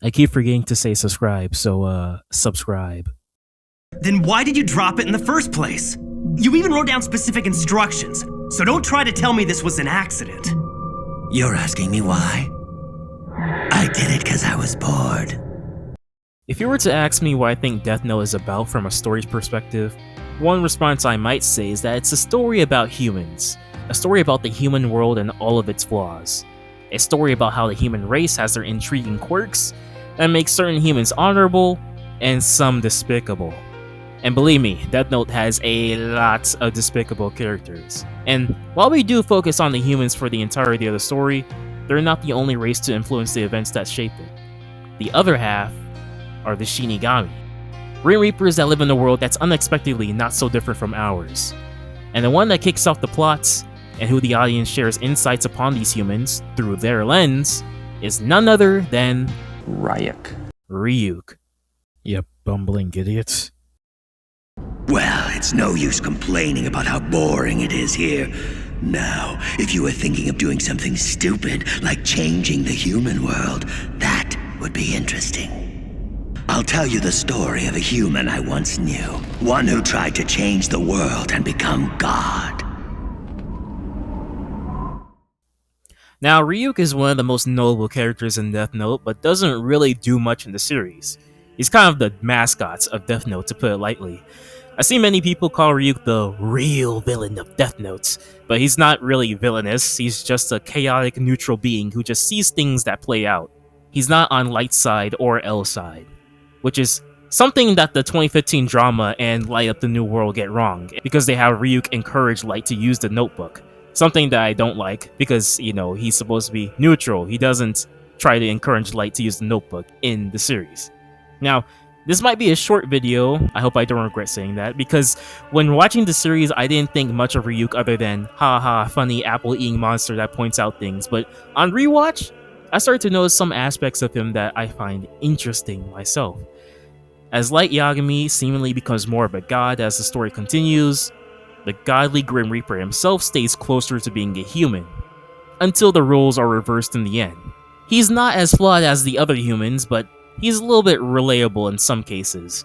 I keep forgetting to say subscribe, so subscribe. Then why did you drop it in the first place? You even wrote down specific instructions, so don't try to tell me this was an accident. You're asking me why? I did it because I was bored. If you were to ask me what I think Death Note is about from a story's perspective, one response I might say is that it's a story about humans. A story about the human world and all of its flaws. A story about how the human race has their intriguing quirks that make certain humans honorable and some despicable. And believe me, Death Note has a lot of despicable characters. And while we do focus on the humans for the entirety of the story, they're not the only race to influence the events that shape it. The other half are the Shinigami. Grim Reapers that live in a world that's unexpectedly not so different from ours. And the one that kicks off the plots, and who the audience shares insights upon these humans through their lens, is none other than Ryuk. Yep, bumbling idiots. Well, it's no use complaining about how boring it is here. Now, if you were thinking of doing something stupid, like changing the human world, that would be interesting. I'll tell you the story of a human I once knew. One who tried to change the world and become God. Now, Ryuk is one of the most notable characters in Death Note, but doesn't really do much in the series. He's kind of the mascot of Death Note, to put it lightly. I see many people call Ryuk the real villain of Death Note, but he's not really villainous, he's just a chaotic neutral being who just sees things that play out. He's not on Light's side or L's side, which is something that the 2015 drama and Light Up the New World get wrong, because they have Ryuk encourage Light to use the notebook. Something that I don't like, because, he's supposed to be neutral. He doesn't try to encourage Light to use the notebook in the series. Now, this might be a short video, I hope I don't regret saying that, because when watching the series I didn't think much of Ryuk other than haha funny apple-eating monster that points out things, but on rewatch, I started to notice some aspects of him that I find interesting myself. As Light Yagami seemingly becomes more of a god as the story continues, the godly Grim Reaper himself stays closer to being a human, until the roles are reversed in the end. He's not as flawed as the other humans, but he's a little bit relatable in some cases.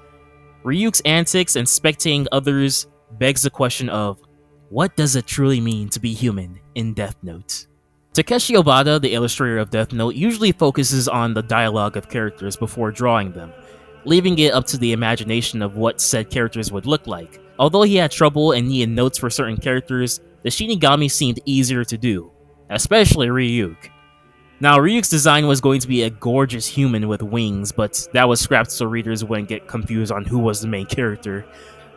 Ryuk's antics and spectating others begs the question of, what does it truly mean to be human in Death Note? Takeshi Obata, the illustrator of Death Note, usually focuses on the dialogue of characters before drawing them, leaving it up to the imagination of what said characters would look like. Although he had trouble and needed notes for certain characters, the Shinigami seemed easier to do, especially Ryuk. Now, Ryuk's design was going to be a gorgeous human with wings, but that was scrapped so readers wouldn't get confused on who was the main character.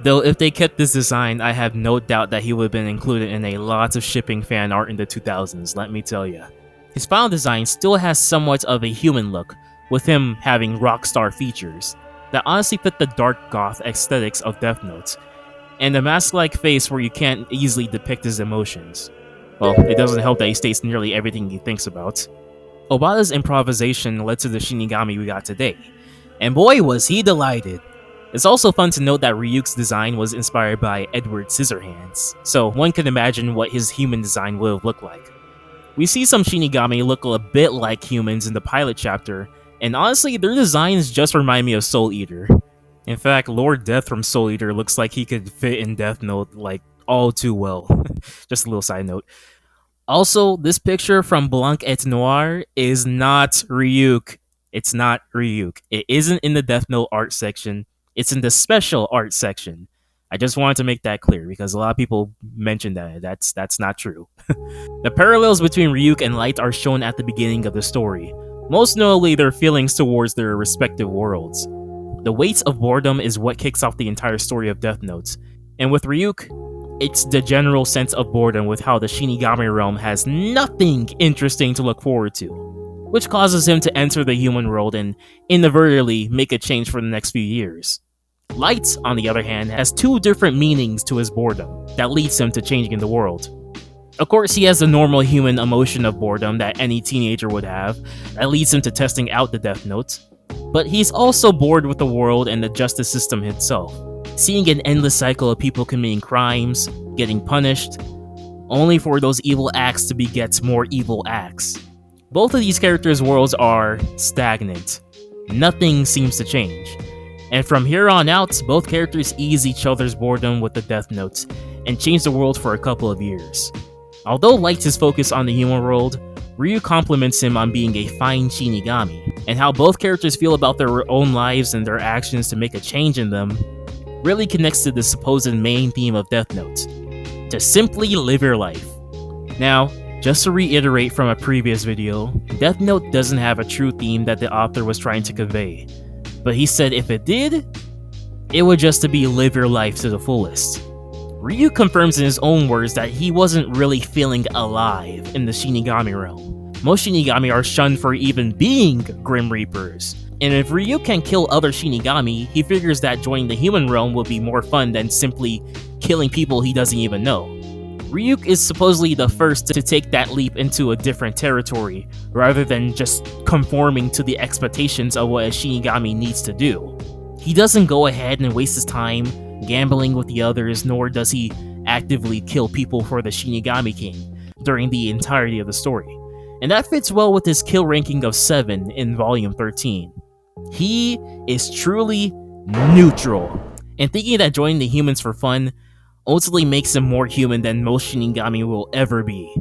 Though if they kept this design, I have no doubt that he would have been included in a lot of shipping fan art in the 2000s, let me tell ya. His final design still has somewhat of a human look, with him having rockstar features that honestly fit the dark goth aesthetics of Death Note, and a mask-like face where you can't easily depict his emotions. Well, it doesn't help that he states nearly everything he thinks about. Obata's improvisation led to the Shinigami we got today, and boy was he delighted! It's also fun to note that Ryuk's design was inspired by Edward Scissorhands, so one can imagine what his human design would have looked like. We see some Shinigami look a bit like humans in the pilot chapter, and honestly, their designs just remind me of Soul Eater. In fact, Lord Death from Soul Eater looks like he could fit in Death Note like all too well. Just a little side note. Also, this picture from Blanc et Noir is not Ryuk. It's not Ryuk. It isn't in the Death Note art section. It's in the special art section. I just wanted to make that clear because a lot of people mentioned that. That's not true. The parallels between Ryuk and Light are shown at the beginning of the story. Most notably, their feelings towards their respective worlds. The weight of boredom is what kicks off the entire story of Death Note, and with Ryuk, it's the general sense of boredom with how the Shinigami realm has nothing interesting to look forward to, which causes him to enter the human world and inadvertently make a change for the next few years. Light, on the other hand, has two different meanings to his boredom that leads him to changing the world. Of course, he has the normal human emotion of boredom that any teenager would have, that leads him to testing out the Death Note. But he's also bored with the world and the justice system itself, seeing an endless cycle of people committing crimes, getting punished, only for those evil acts to beget more evil acts. Both of these characters' worlds are stagnant. Nothing seems to change. And from here on out, both characters ease each other's boredom with the Death Notes and change the world for a couple of years. Although Light's is focused on the human world, Ryu compliments him on being a fine Shinigami, and how both characters feel about their own lives and their actions to make a change in them really connects to the supposed main theme of Death Note, to simply live your life. Now, just to reiterate from a previous video, Death Note doesn't have a true theme that the author was trying to convey, but he said if it did, it would just to be live your life to the fullest. Ryu confirms in his own words that he wasn't really feeling alive in the Shinigami realm. Most Shinigami are shunned for even being Grim Reapers, and if Ryu can kill other Shinigami, he figures that joining the human realm will be more fun than simply killing people he doesn't even know. Ryuk is supposedly the first to take that leap into a different territory, rather than just conforming to the expectations of what a Shinigami needs to do. He doesn't go ahead and waste his time gambling with the others, nor does he actively kill people for the Shinigami King during the entirety of the story. And that fits well with his kill ranking of 7 in volume 13. He is truly neutral, and thinking that joining the humans for fun ultimately makes him more human than most Shinigami will ever be.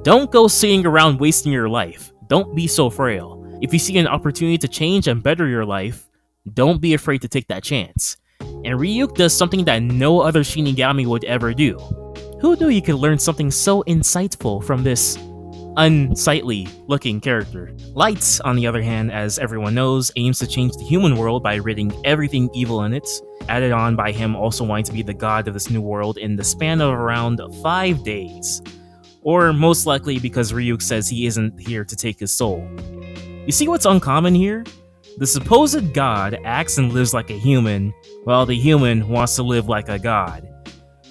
Don't go sitting around wasting your life. Don't be so frail. If you see an opportunity to change and better your life, don't be afraid to take that chance. And Ryuk does something that no other Shinigami would ever do. Who knew you could learn something so insightful from this unsightly looking character? Light, on the other hand, as everyone knows, aims to change the human world by ridding everything evil in it, added on by him also wanting to be the god of this new world in the span of around 5 days. Or most likely because Ryuk says he isn't here to take his soul. You see what's uncommon here? The supposed god acts and lives like a human, while the human wants to live like a god.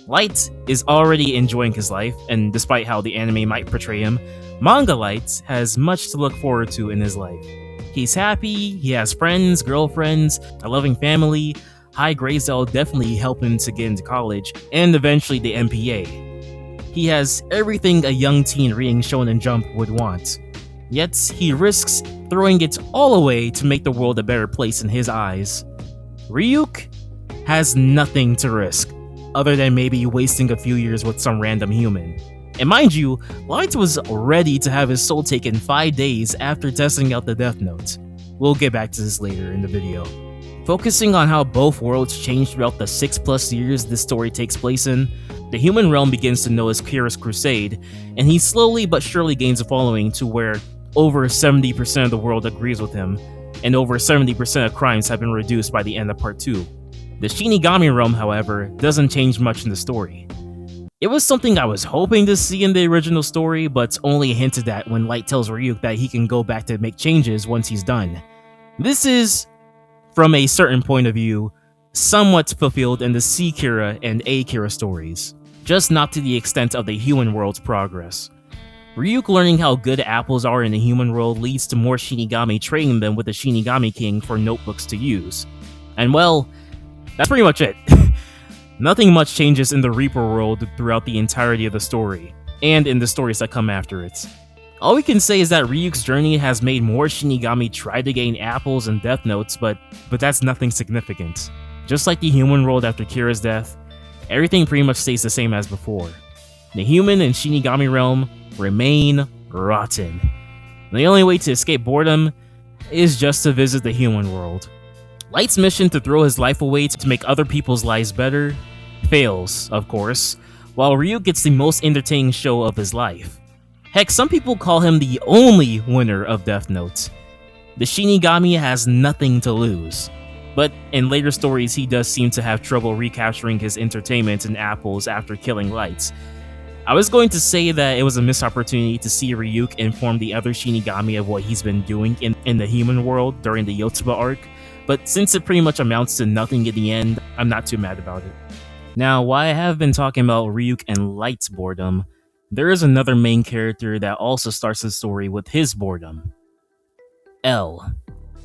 Light is already enjoying his life, and despite how the anime might portray him, manga Light has much to look forward to in his life. He's happy, he has friends, girlfriends, a loving family, high grades that'll definitely help him to get into college, and eventually the MPA. He has everything a young teen reading Shonen Jump would want. Yet, he risks throwing it all away to make the world a better place in his eyes. Ryuk has nothing to risk, other than maybe wasting a few years with some random human. And mind you, Light was ready to have his soul taken 5 days after testing out the Death Note. We'll get back to this later in the video. Focusing on how both worlds change throughout the 6+ years this story takes place in, the human realm begins to know his Kira's crusade, and he slowly but surely gains a following to where over 70% of the world agrees with him, and over 70% of crimes have been reduced by the end of part 2. The Shinigami realm, however, doesn't change much in the story. It was something I was hoping to see in the original story, but only hinted at when Light tells Ryuk that he can go back to make changes once he's done. This is, from a certain point of view, somewhat fulfilled in the C Kira and A Kira stories, just not to the extent of the human world's progress. Ryuk learning how good apples are in the human world leads to more Shinigami trading them with the Shinigami King for notebooks to use. And well, that's pretty much it. Nothing much changes in the Reaper world throughout the entirety of the story, and in the stories that come after it. All we can say is that Ryuk's journey has made more Shinigami try to gain apples and Death Notes, but that's nothing significant. Just like the human world after Kira's death, everything pretty much stays the same as before. The human and Shinigami realm remain rotten. The only way to escape boredom is just to visit the human world. Light's mission to throw his life away to make other people's lives better fails, of course, while Ryuk gets the most entertaining show of his life. Heck, some people call him the only winner of Death Note. The Shinigami has nothing to lose, but in later stories he does seem to have trouble recapturing his entertainment and apples after killing Light. I was going to say that it was a missed opportunity to see Ryuk inform the other Shinigami of what he's been doing in the human world during the Yotsuba arc, but since it pretty much amounts to nothing in the end, I'm not too mad about it. Now, while I have been talking about Ryuk and Light's boredom, there is another main character that also starts the story with his boredom. L.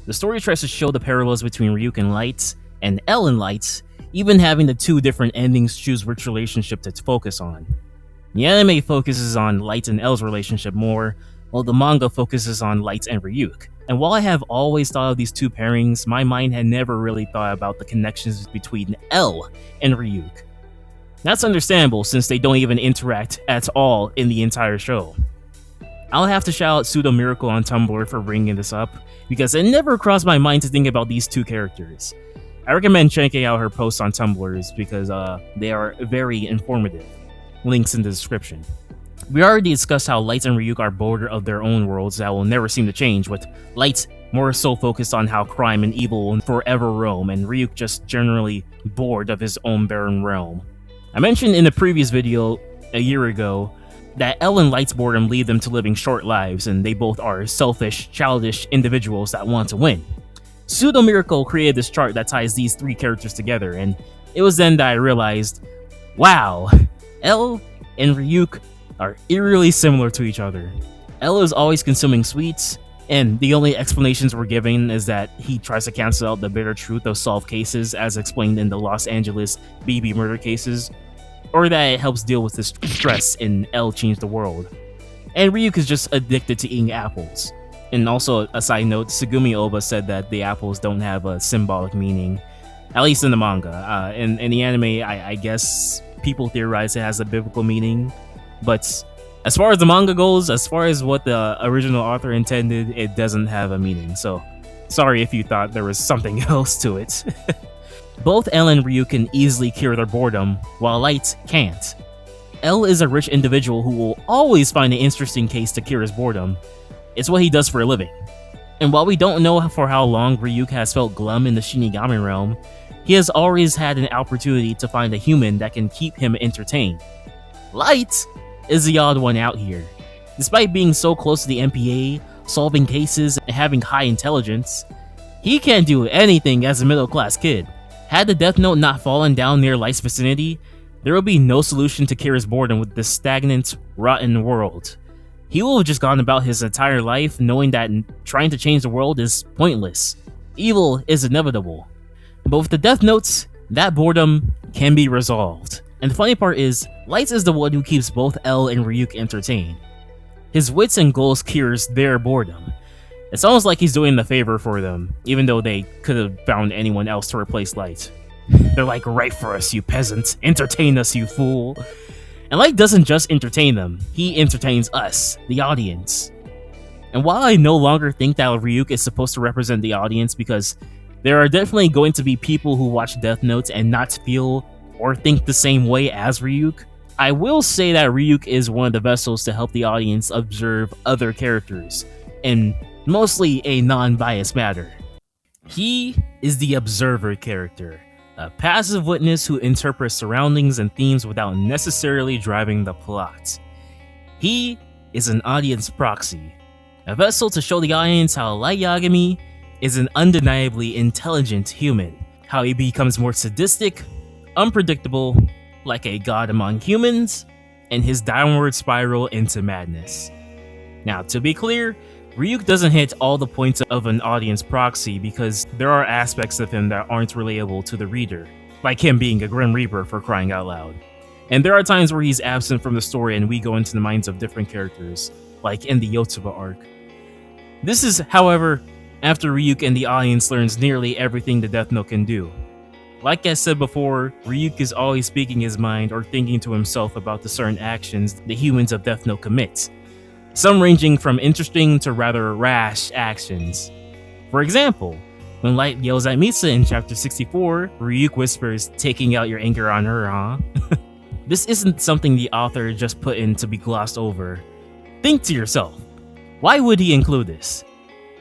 The story tries to show the parallels between Ryuk and Light, and L and Light, even having the two different endings choose which relationship to focus on. The anime focuses on Light and L's relationship more, while the manga focuses on Light and Ryuk. And while I have always thought of these two pairings, my mind had never really thought about the connections between L and Ryuk. That's understandable since they don't even interact at all in the entire show. I'll have to shout out Pseudo Miracle on Tumblr for bringing this up, because it never crossed my mind to think about these two characters. I recommend checking out her posts on Tumblr because they are very informative. Links in the description. We already discussed how Light and Ryuk are bored of their own worlds that will never seem to change, with Light more so focused on how crime and evil will forever roam, and Ryuk just generally bored of his own barren realm. I mentioned in a previous video a year ago that L and Light's boredom lead them to living short lives, and they both are selfish, childish individuals that want to win. Pseudo Miracle created this chart that ties these three characters together, and it was then that I realized, wow, L and Ryuk are eerily similar to each other. L is always consuming sweets, and the only explanations we're given is that he tries to cancel out the bitter truth of solved cases as explained in the Los Angeles BB murder cases, or that it helps deal with the stress in L Change the World. And Ryuk is just addicted to eating apples. And also, a side note, Tsugumi Oba said that the apples don't have a symbolic meaning, at least in the manga. In the anime, I guess people theorize it has a biblical meaning, but as far as the manga goes, as far as what the original author intended, it doesn't have a meaning, so sorry if you thought there was something else to it. Both L and Ryuk can easily cure their boredom, while Light can't. L is a rich individual who will always find an interesting case to cure his boredom. It's what he does for a living. And while we don't know for how long Ryuk has felt glum in the Shinigami realm, he has always had an opportunity to find a human that can keep him entertained. Light is the odd one out here. Despite being so close to the MPA, solving cases, and having high intelligence, he can't do anything as a middle-class kid. Had the Death Note not fallen down near Light's vicinity, there would be no solution to cure his boredom with this stagnant, rotten world. He will have just gone about his entire life knowing that trying to change the world is pointless. Evil is inevitable. But with the Death Notes, that boredom can be resolved. And the funny part is, Light is the one who keeps both L and Ryuk entertained. His wits and goals cures their boredom. It's almost like he's doing the favor for them, even though they could have found anyone else to replace Light. They're like, write for us, you peasant. Entertain us, you fool. And Light doesn't just entertain them, he entertains us, the audience. And while I no longer think that Ryuk is supposed to represent the audience, because there are definitely going to be people who watch Death Note and not feel or think the same way as Ryuk, I will say that Ryuk is one of the vessels to help the audience observe other characters, in mostly a non-biased manner. He is the observer character, a passive witness who interprets surroundings and themes without necessarily driving the plot. He is an audience proxy, a vessel to show the audience how Light Yagami is an undeniably intelligent human, how he becomes more sadistic, unpredictable, like a god among humans, and his downward spiral into madness. Now, to be clear, Ryuk doesn't hit all the points of an audience proxy because there are aspects of him that aren't relatable to the reader, like him being a Grim Reaper for crying out loud. And there are times where he's absent from the story and we go into the minds of different characters, like in the Yotsuba arc. This is, however, after Ryuk and the audience learns nearly everything the Death Note can do. Like I said before, Ryuk is always speaking his mind or thinking to himself about the certain actions the humans of Death Note commit, some ranging from interesting to rather rash actions. For example, when Light yells at Misa in chapter 64, Ryuk whispers, "Taking out your anger on her, huh?" This isn't something the author just put in to be glossed over. Think to yourself, why would he include this?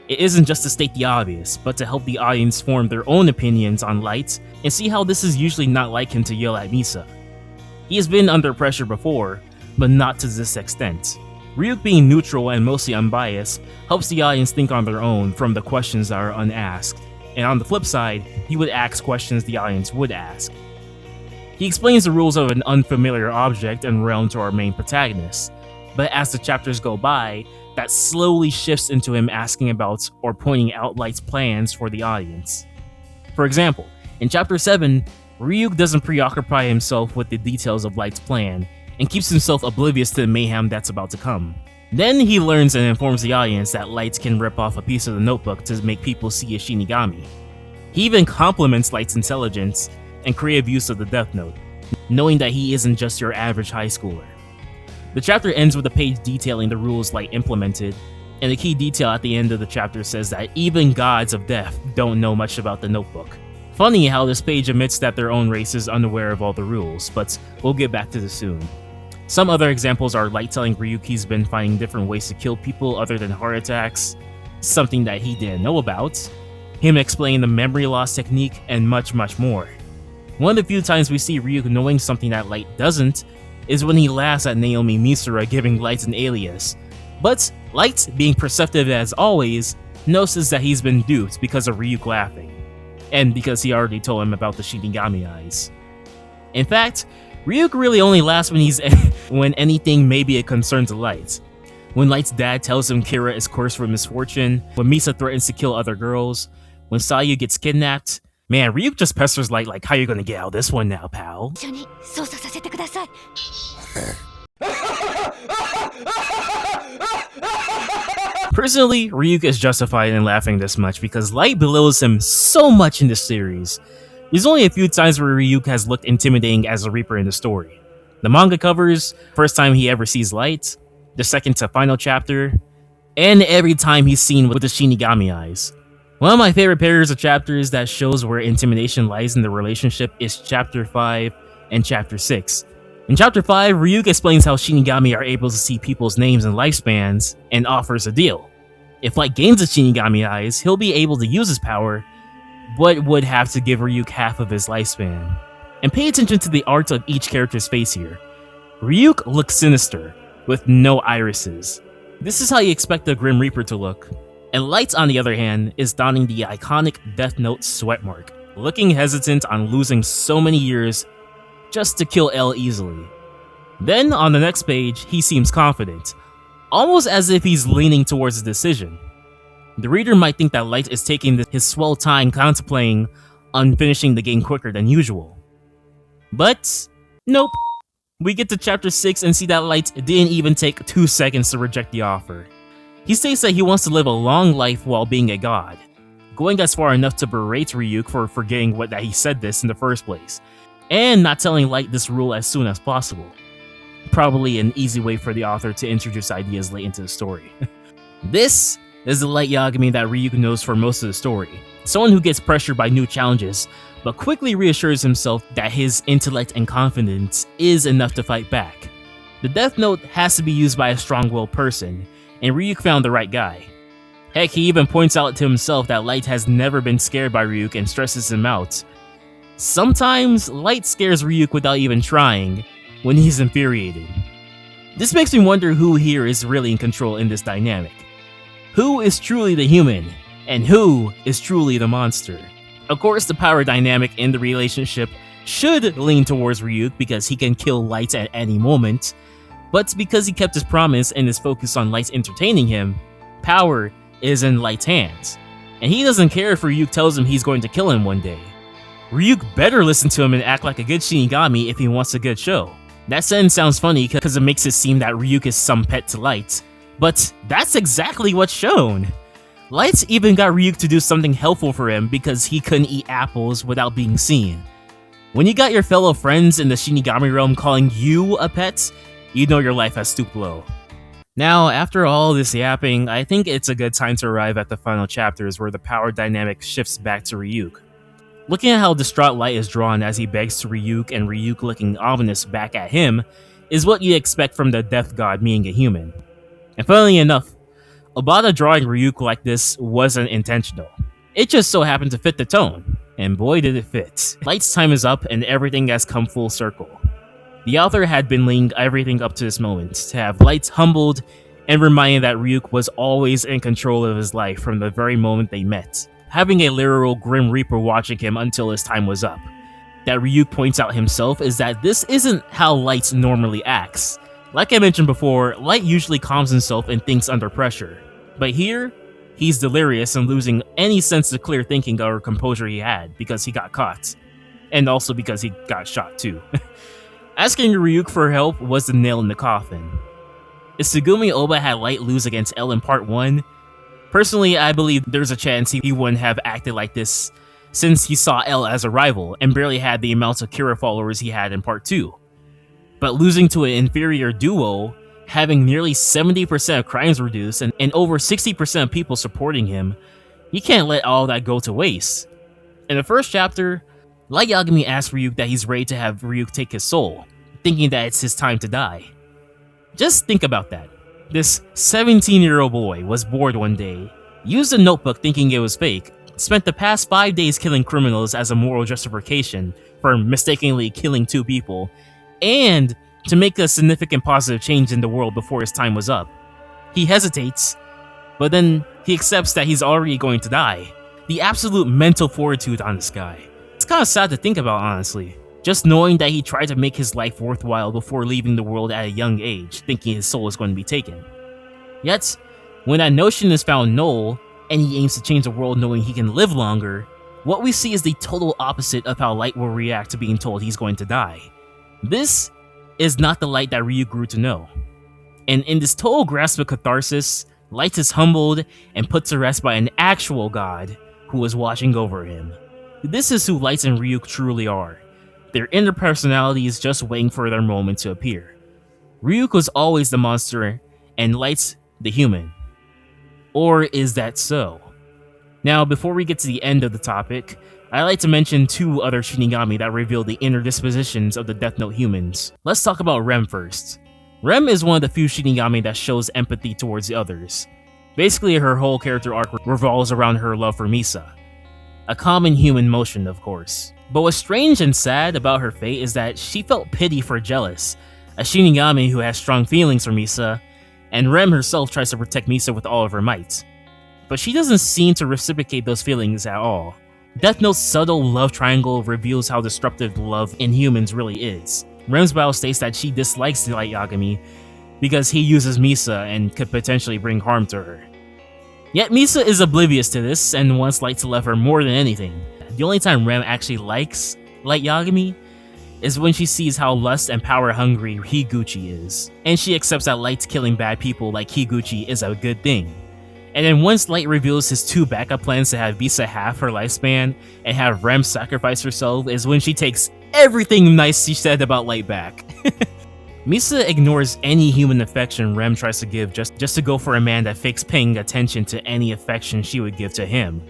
It isn't just to state the obvious, but to help the audience form their own opinions on Light and see how this is usually not like him to yell at Misa. He has been under pressure before, but not to this extent. Ryuk being neutral and mostly unbiased helps the audience think on their own from the questions that are unasked, and on the flip side, he would ask questions the audience would ask. He explains the rules of an unfamiliar object and realm to our main protagonist, but as the chapters go by, that slowly shifts into him asking about or pointing out Light's plans for the audience. For example, in chapter 7, Ryuk doesn't preoccupy himself with the details of Light's plan, and keeps himself oblivious to the mayhem that's about to come. Then he learns and informs the audience that Light can rip off a piece of the notebook to make people see a Shinigami. He even compliments Light's intelligence and creative use of the Death Note, knowing that he isn't just your average high schooler. The chapter ends with a page detailing the rules Light implemented, and the key detail at the end of the chapter says that even gods of death don't know much about the notebook. Funny how this page admits that their own race is unaware of all the rules, but we'll get back to this soon. Some other examples are Light telling Ryuk he's been finding different ways to kill people other than heart attacks, something that he didn't know about, him explaining the memory loss technique, and much more. One of the few times we see Ryuk knowing something that Light doesn't is when he laughs at Naomi Misura giving Light an alias, but Light, being perceptive as always, notices that he's been duped because of Ryuk laughing, and because he already told him about the Shinigami eyes. In fact, Ryuk really only laughs when anything may be a concern to Light. When Light's dad tells him Kira is cursed for misfortune, when Misa threatens to kill other girls, when Sayu gets kidnapped, man, Ryuk just pesters Light like, how you gonna get out of this one now, pal? Personally, Ryuk is justified in laughing this much because Light belittles him so much in this series. There's only a few times where Ryuk has looked intimidating as a Reaper in the story. The manga covers, first time he ever sees Light, the second to final chapter, and every time he's seen with the Shinigami eyes. One of my favorite pairs of chapters that shows where intimidation lies in the relationship is Chapter 5 and Chapter 6. In Chapter 5, Ryuk explains how Shinigami are able to see people's names and lifespans, and offers a deal. If Light gains the Shinigami eyes, he'll be able to use his power, but would have to give Ryuk half of his lifespan. And pay attention to the art of each character's face here. Ryuk looks sinister, with no irises. This is how you expect the Grim Reaper to look. And Light, on the other hand, is donning the iconic Death Note sweat mark, looking hesitant on losing so many years just to kill L easily. Then, on the next page, he seems confident, almost as if he's leaning towards a decision. The reader might think that Light is taking his swell time contemplating on finishing the game quicker than usual. But, nope. We get to Chapter 6 and see that Light didn't even take 2 seconds to reject the offer. He states that he wants to live a long life while being a god, going as far enough to berate Ryuk for forgetting that he said this in the first place, and not telling Light this rule as soon as possible. Probably an easy way for the author to introduce ideas late into the story. This is the Light Yagami that Ryuk knows for most of the story, someone who gets pressured by new challenges, but quickly reassures himself that his intellect and confidence is enough to fight back. The Death Note has to be used by a strong-willed person, and Ryuk found the right guy. Heck, he even points out to himself that Light has never been scared by Ryuk and stresses him out. Sometimes, Light scares Ryuk without even trying, when he's infuriated. This makes me wonder who here is really in control in this dynamic. Who is truly the human, and who is truly the monster? Of course, the power dynamic in the relationship should lean towards Ryuk because he can kill Light at any moment, but because he kept his promise and is focused on Light entertaining him, power is in Light's hands, and he doesn't care if Ryuk tells him he's going to kill him one day. Ryuk better listen to him and act like a good Shinigami if he wants a good show. That sentence sounds funny because it makes it seem that Ryuk is some pet to Light, but that's exactly what's shown. Light even got Ryuk to do something helpful for him because he couldn't eat apples without being seen. When you got your fellow friends in the Shinigami realm calling you a pet, you know your life has stooped low. Now, after all this yapping, I think it's a good time to arrive at the final chapters where the power dynamic shifts back to Ryuk. Looking at how distraught Light is drawn as he begs to Ryuk and Ryuk looking ominous back at him is what you expect from the death god being a human. And funnily enough, Obata drawing Ryuk like this wasn't intentional. It just so happened to fit the tone, and boy did it fit. Light's time is up and everything has come full circle. The author had been laying everything up to this moment, to have Light humbled and reminded that Ryuk was always in control of his life from the very moment they met, having a literal Grim Reaper watching him until his time was up. That Ryuk points out himself is that this isn't how Light normally acts. Like I mentioned before, Light usually calms himself and thinks under pressure, but here, he's delirious and losing any sense of clear thinking or composure he had because he got caught, and also because he got shot too. Asking Ryuk for help was the nail in the coffin. If Tsugumi Oba had Light lose against L in part 1, personally I believe there's a chance he wouldn't have acted like this since he saw L as a rival and barely had the amounts of Kira followers he had in part 2. But losing to an inferior duo, having nearly 70% of crimes reduced and over 60% of people supporting him, you can't let all that go to waste. In the first chapter, Light Yagami asks Ryuk that he's ready to have Ryuk take his soul, thinking that it's his time to die. Just think about that. This 17-year-old boy was bored one day, used a notebook thinking it was fake, spent the past 5 days killing criminals as a moral justification for mistakenly killing 2 people, and to make a significant positive change in the world before his time was up. He hesitates, but then he accepts that he's already going to die. The absolute mental fortitude on this guy. It's kind of sad to think about, honestly. Just knowing that he tried to make his life worthwhile before leaving the world at a young age, thinking his soul is going to be taken. Yet, when that notion is found null, and he aims to change the world knowing he can live longer, what we see is the total opposite of how Light will react to being told he's going to die. This is not the Light that Ryuk grew to know. And in this total grasp of catharsis, Light is humbled and put to rest by an actual god who is watching over him. This is who Light and Ryuk truly are. Their inner personality is just waiting for their moment to appear. Ryuk was always the monster, and Light's the human. Or is that so? Now, before we get to the end of the topic, I'd like to mention 2 other Shinigami that reveal the inner dispositions of the Death Note humans. Let's talk about Rem first. Rem is one of the few Shinigami that shows empathy towards the others. Basically, her whole character arc revolves around her love for Misa. A common human motion, of course. But what's strange and sad about her fate is that she felt pity for Jealous, a Shinigami who has strong feelings for Misa, and Rem herself tries to protect Misa with all of her might. But she doesn't seem to reciprocate those feelings at all. Death Note's subtle love triangle reveals how disruptive love in humans really is. Rem's bio states that she dislikes Light Yagami because he uses Misa and could potentially bring harm to her. Yet Misa is oblivious to this and wants Light to love her more than anything. The only time Rem actually likes Light Yagami is when she sees how lust and power hungry Higuchi is, and she accepts that Light's killing bad people like Higuchi is a good thing. And then once Light reveals his 2 backup plans to have Misa half her lifespan and have Rem sacrifice herself is when she takes everything nice she said about Light back. Misa ignores any human affection Rem tries to give just to go for a man that fakes paying attention to any affection she would give to him.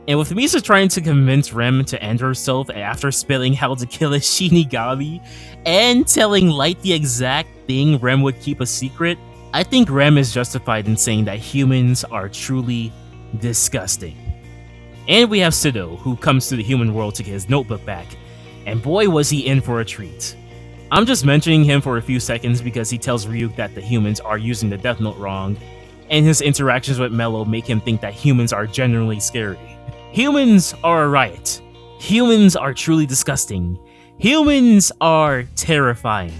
And with Misa trying to convince Rem to end herself after spilling how to kill a Shinigami and telling Light the exact thing Rem would keep a secret, I think Rem is justified in saying that humans are truly disgusting. And we have Sido, who comes to the human world to get his notebook back, and boy was he in for a treat. I'm just mentioning him for a few seconds because he tells Ryuk that the humans are using the Death Note wrong, and his interactions with Mello make him think that humans are genuinely scary. Humans are a riot. Humans are truly disgusting. Humans are terrifying.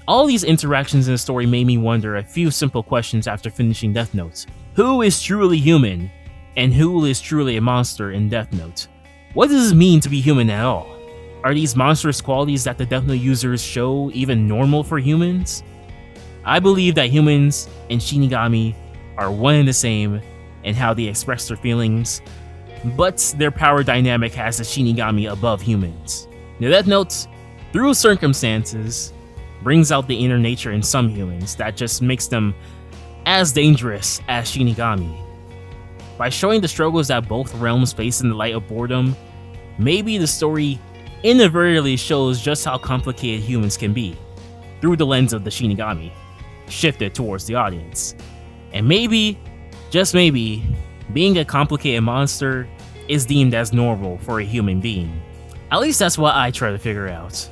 All these interactions in the story made me wonder a few simple questions after finishing Death Note. Who is truly human? And who is truly a monster in Death Note? What does it mean to be human at all? Are these monstrous qualities that the Death Note users show even normal for humans? I believe that humans and Shinigami are one and the same in how they express their feelings, but their power dynamic has the Shinigami above humans. Now, Death Note, through circumstances, brings out the inner nature in some humans that just makes them as dangerous as Shinigami. By showing the struggles that both realms face in the light of boredom, maybe the story inadvertently shows just how complicated humans can be, through the lens of the Shinigami, shifted towards the audience. And maybe, just maybe, being a complicated monster is deemed as normal for a human being. At least that's what I try to figure out.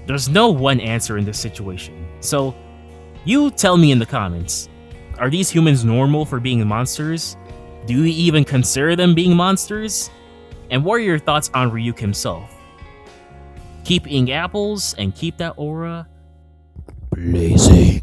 There's no one answer in this situation, so you tell me in the comments, are these humans normal for being monsters? Do you even consider them being monsters? And what are your thoughts on Ryuk himself? Keep eating apples and keep that aura blazing.